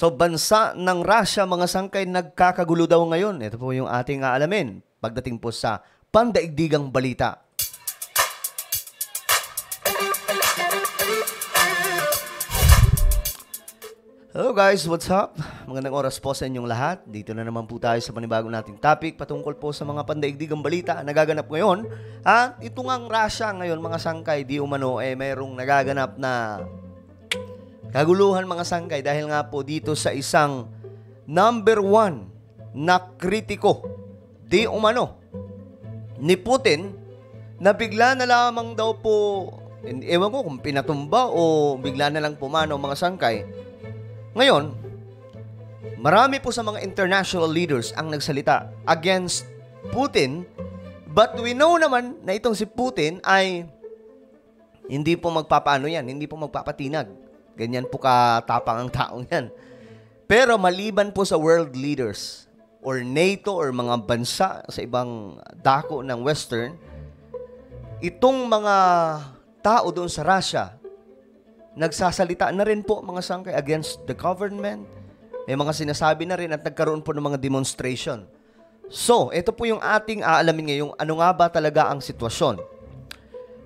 So, bansa ng Russia, mga sangkay, nagkakagulo daw ngayon. Ito po yung ating aalamin pagdating po sa pandaigdigang balita. Hello guys, what's up? Magandang oras po sa inyong lahat. Dito na naman po tayo sa panibagong nating topic patungkol po sa mga pandaigdigang balita na nagaganap ngayon. At ito ngang Russia ngayon, mga sangkay, di umano, mayroong nagaganap na kaguluhan, mga sangkay, dahil nga po dito sa isang number 1 na kritiko, di umano, ni Putin, na bigla na lamang daw po, ewan ko kung pinatumba o bigla na lang pumano, mga sangkay. Ngayon, marami po sa mga international leaders ang nagsalita against Putin, but we know naman na itong si Putin ay hindi po magpapaano yan, hindi po magpapatinag. Ganyan po katapang ang taong yan. Pero maliban po sa world leaders or NATO or mga bansa sa ibang dako ng Western, itong mga tao doon sa Russia, nagsasalita na rin po, mga sangkay, against the government. May mga sinasabi na rin at nagkaroon po ng mga demonstration. So, ito po yung ating aalamin ngayong ano nga ba talaga ang sitwasyon.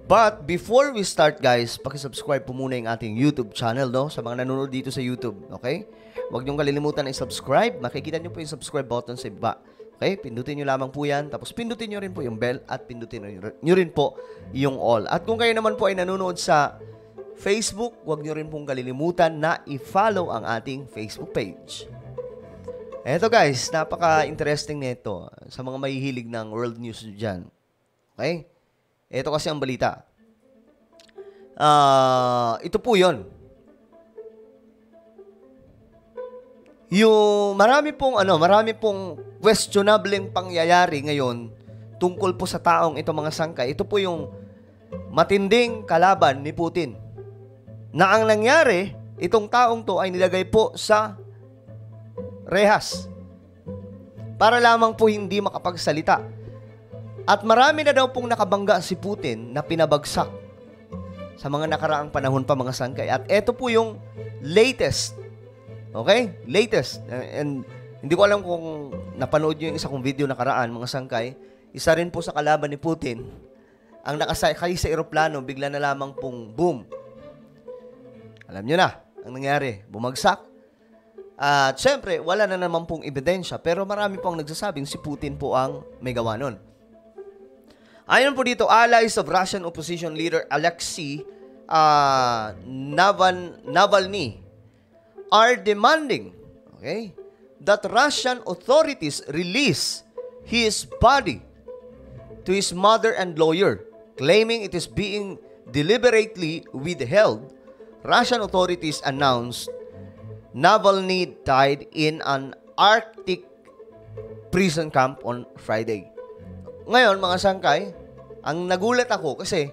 But before we start, guys, paki-subscribe po muna yung ating YouTube channel, no? Sa mga nanonood dito sa YouTube, okay? Huwag niyong kalilimutan na i-subscribe. Makikita niyo po yung subscribe button sa iba. Okay? Pindutin niyo lamang po yan. Tapos pindutin niyo rin po yung bell at pindutin niyo rin po yung all. At kung kayo naman po ay nanonood sa Facebook, huwag niyo rin pong kalilimutan na i-follow ang ating Facebook page. Eto guys, napaka-interesting nito sa mga mahihilig ng world news dyan. Okay? Ito kasi ang balita. Ito po yun. Yung marami pong questionableng pangyayari ngayon tungkol po sa taong ito, mga sangkay. Ito po yung matinding kalaban ni Putin. Na ang nangyari, itong taong to ay nilagay po sa rehas para lamang po hindi makapagsalita. At marami na daw pong nakabangga si Putin na pinabagsak sa mga nakaraang panahon pa, mga sangkay. At ito po yung latest. Okay? Latest. And hindi ko alam kung napanood nyo yung isa kong video nakaraan, mga sangkay. Isa rin po sa kalaban ni Putin, ang nakasakay sa eroplano, bigla na lamang pong boom. Alam nyo na, ang nangyari, bumagsak. At syempre, wala na naman pong ebidensya, pero marami pong nagsasabing si Putin po ang may gawa nun. Ayon po dito, allies of Russian opposition leader Alexei Navalny are demanding, okay, that Russian authorities release his body to his mother and lawyer, claiming it is being deliberately withheld. Russian authorities announced Navalny died in an Arctic prison camp on Friday. Ngayon, mga sangkay, ang nagulat ako kasi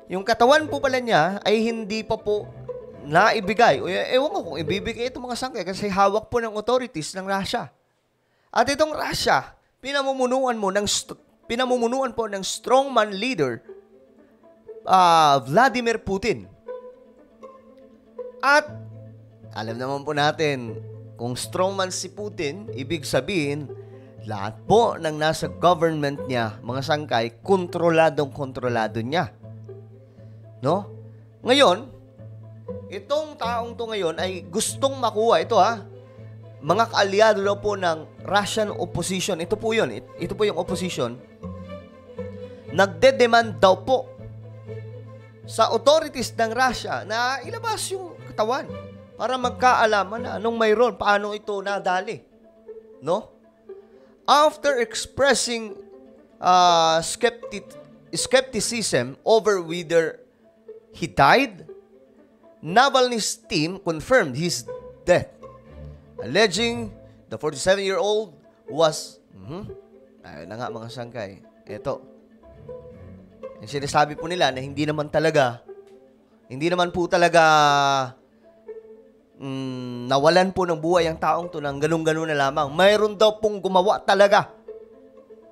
yung katawan po pala niya ay hindi pa po naibigay. Ewan ko kung ibibigay ito, mga sangkay, kasi hawak po ng authorities ng Russia. At itong Russia, pinamumunuan po ng strongman leader Vladimir Putin. At alam naman po natin, kung strongman si Putin, ibig sabihin, lahat po ng nasa government niya, mga sangkay, kontrolado niya. No? Ngayon, itong taong to ngayon ay gustong makuha, mga kaalyado daw po ng Russian opposition. Ito po yun. Ito po yung opposition. Nagde-demand daw po sa authorities ng Russia na ilabas yung katawan para magkaalaman na anong mayroon, paano ito nadali. No? After expressing skepticism over whether he died, Navalny's team confirmed his death, alleging the 47-year-old was ayun na nga, mga sangkay. Ito. Yung sinasabi po nila na hindi naman po talaga nawalan po ng buhay ang taong to ng ganun-ganun na lamang. Mayroon daw pong gumawa talaga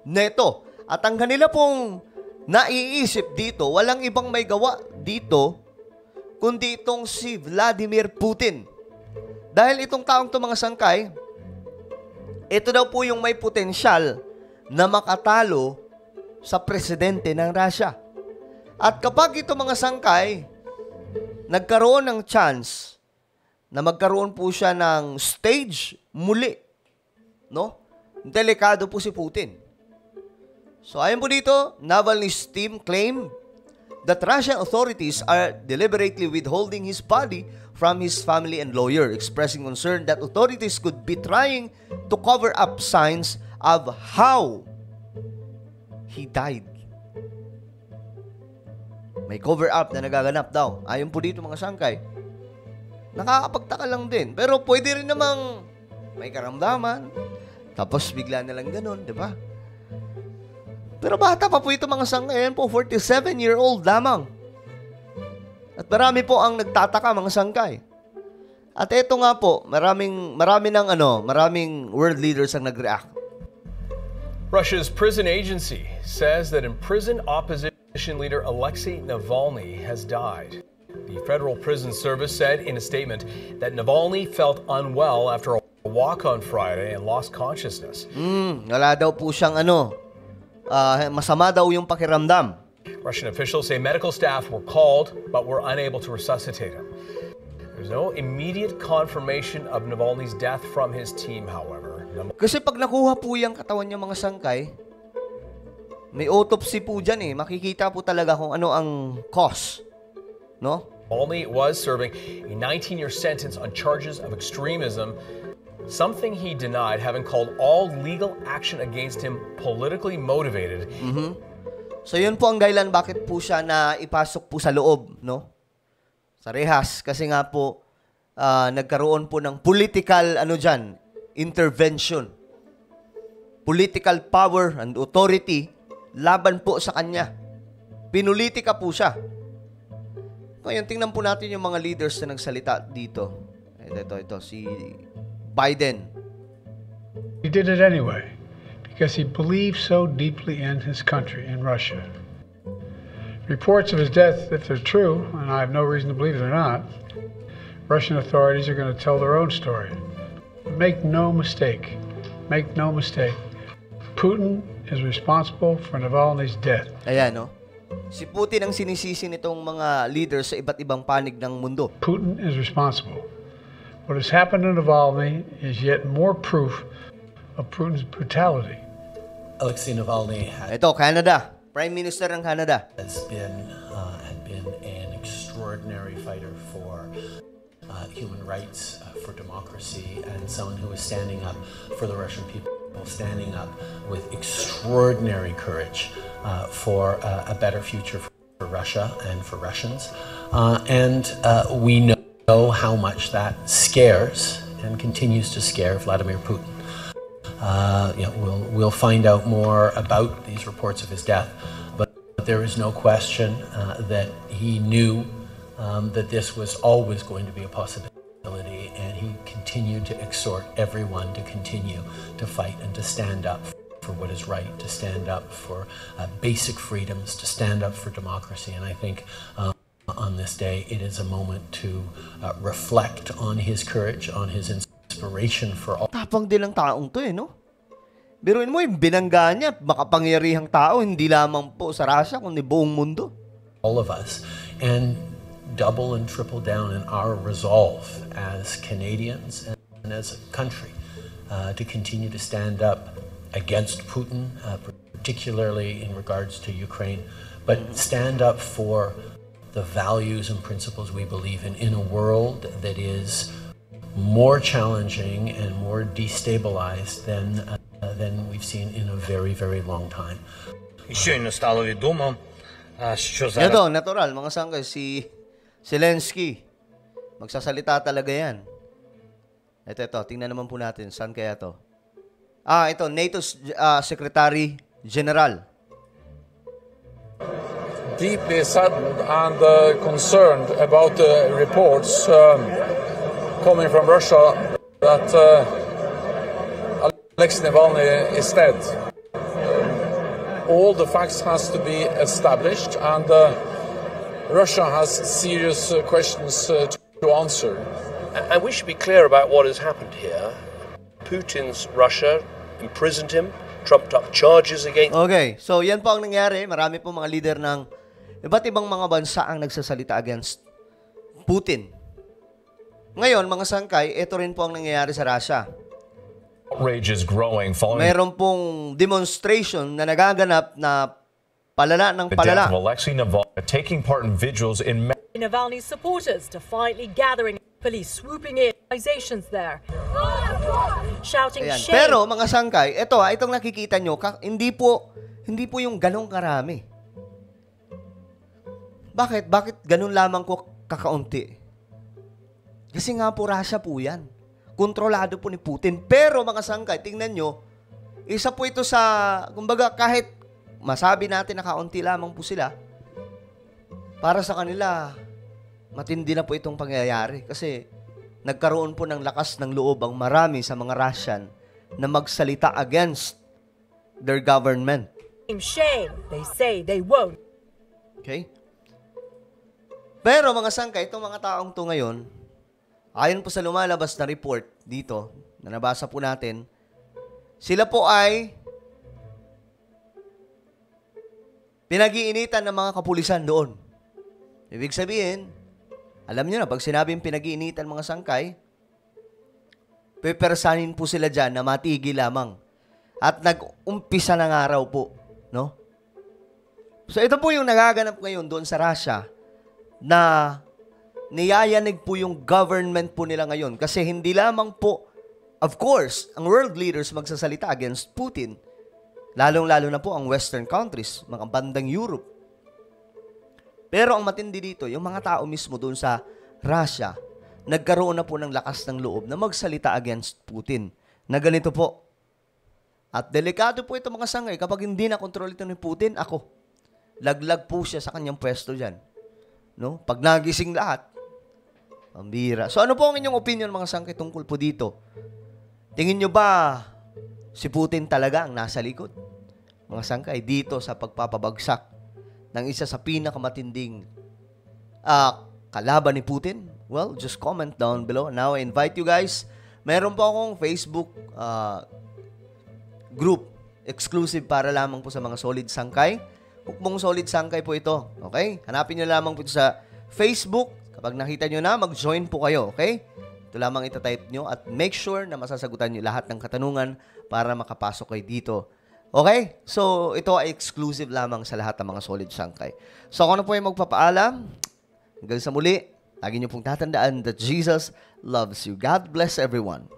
neto. At ang kanila pong naiisip dito, walang ibang may gawa dito kundi itong si Vladimir Putin. Dahil itong taong to mga sangkay, ito daw po yung may potensyal na makatalo sa presidente ng Russia. At kapag ito mga sangkay, nagkaroon ng chance na magkaroon po siya ng stage muli, no? Delikado po si Putin. So ayon po dito, Navalny's team claimed that Russian authorities are deliberately withholding his body from his family and lawyer, expressing concern that authorities could be trying to cover up signs of how he died. May cover up na nagaganap daw. Ayon po dito mga sangkay. Nakakapagtaka lang din. Pero pwede rin namang may karamdaman. Tapos bigla na lang ganun, di ba? Pero bata pa po ito mga sangkay. Ayan po, 47-year-old lamang. At marami po ang nagtataka mga sangkay. At ito nga po, maraming world leaders ang nag-react. Russia's prison agency says that imprisoned opposition leader Alexei Navalny has died. The Federal Prison Service said in a statement that Navalny felt unwell after a walk on Friday and lost consciousness. Wala daw po siyang masama daw yung pakiramdam. Russian officials say medical staff were called but were unable to resuscitate him. There's no immediate confirmation of Navalny's death from his team, however. Kasi pag nakuha po yung katawan niya mga sangkay, may autopsy po dyan eh. Makikita po talaga kung ano ang cause. No? Navalny was serving a 19-year sentence on charges of extremism, something he denied, having called all legal action against him politically motivated. So yun po ang dahilan bakit po siya na ipasok po sa loob, no? Sa rehas. Kasi nga po, nagkaroon po ng political, intervention. Political power and authority laban po sa kanya. Pinulitika po siya. Ngayon, tingnan po natin yung mga leaders na nagsalita dito. Ito, si Biden. He did it anyway because he believed so deeply in his country, in Russia. Reports of his death, if they're true, and I have no reason to believe they're not, Russian authorities are going to tell their own story. Make no mistake. Putin is responsible for Navalny's death. Ayan, no? Si Putin ang sinisisi nitong mga leaders sa iba't ibang panig ng mundo. Putin is responsible. What has happened to Navalny is yet more proof of Putin's brutality. Alexei Navalny Ito, Canada. Prime Minister ng Canada. had been an extraordinary fighter for human rights, for democracy, and someone who was standing up for the Russian people, standing up with extraordinary courage for a better future for Russia and for Russians. And we know how much that scares and continues to scare Vladimir Putin. We'll find out more about these reports of his death, but there is no question that he knew that this was always going to be a possibility, and he continued to exhort everyone to continue to fight and to stand up for what is right, to stand up for basic freedoms, to stand up for democracy. And I think on this day, it is a moment to reflect on his courage, on his inspiration for all. Tapang din ng taong to no? Biruin mo yung binangga niya, makapangyarihang tao, hindi lamang po sa Russia, kundi buong mundo. All of us. And double and triple down in our resolve as Canadians and as a country to continue to stand up against Putin, particularly in regards to Ukraine, but stand up for the values and principles we believe in a world that is more challenging and more destabilized than we've seen in a very, very long time. Щойно стало відомо, що зараз... Ito, natural, mga sangkay, si Zelensky. Magsasalita talaga yan. Ito, tingnan naman po natin. Saan kaya to? Ito, NATO Secretary General. Deeply saddened and concerned about the reports coming from Russia that Alexei Navalny is dead. All the facts has to be established, and Russia has serious questions to answer. And we should be clear about what has happened here. Putin's Russia imprisoned him, trumped up charges against... Okay, so yan po ang nangyari. Marami po mga leader ng iba't ibang mga bansa ang nagsasalita against Putin. Ngayon, mga sangkay, ito rin po ang nangyayari sa Russia. Outrage is growing following Mayroon pong demonstration na nagaganap na palala ng the death palala. of Alexei Navalny, taking part in vigils in Navalny's supporters defiantly gathering, police swooping in, organizations there, shouting Ayan. shame. Pero mga sangkay, itong nakikita nyo, hindi po yung ganong karami. Bakit? Bakit ganun lamang ko kakaunti? Kasi nga po Russia po yan. Kontrolado po ni Putin. Pero mga sangkay, tingnan nyo, isa po ito sa, kumbaga kahit masabi natin na kaunti lamang po sila, para sa kanila, matindi na po itong pangyayari. Kasi nagkaroon po ng lakas ng loob ang marami sa mga Russian na magsalita against their government. Shame. They say they won't. Okay? Pero mga sangkay, itong mga taong to ngayon, ayon po sa lumalabas na report dito, na nabasa po natin, sila po ay pinag-iinitan ng mga kapulisan doon. Ibig sabihin, alam nyo na, pag sinabing pinag-iinitan mga sangkay, pepersanin po sila dyan na matigil lamang. At nag-umpisa ng araw po. No? So ito po yung nagaganap ngayon doon sa Russia na niyayanig po yung government po nila ngayon. Kasi hindi lamang po, of course, ang world leaders magsasalita against Putin. Lalong-lalo na po ang Western countries, mga bandang Europe. Pero ang matindi dito, yung mga tao mismo doon sa Russia, nagkaroon na po ng lakas ng loob na magsalita against Putin. Na ganito po. At delikado po ito mga sangay, kapag hindi na kontrol ito ni Putin, laglag po siya sa kanyang pwesto dyan. No? Pag nagising lahat, pambira. So ano po ang inyong opinion mga sangkay tungkol po dito? Tingin nyo ba si Putin talaga ang nasa likod? Mga sangkay, dito sa pagpapabagsak ng isa sa pinakamatinding kalaban ni Putin? Well, just comment down below. Now, I invite you guys. Meron po akong Facebook group exclusive para lamang po sa mga solid sangkay. Hukbong solid sangkay po ito. Okay? Hanapin nyo lamang po ito sa Facebook. Kapag nakita nyo na, mag-join po kayo. Okay? Ito lamang itatype nyo at make sure na masasagutan nyo lahat ng katanungan para makapasok kayo dito. Okay? So, ito ay exclusive lamang sa lahat ng mga solid sangkay. So, ako na po ay magpapaalam. Hanggang sa muli, lagi nyo pong tatandaan that Jesus loves you. God bless everyone.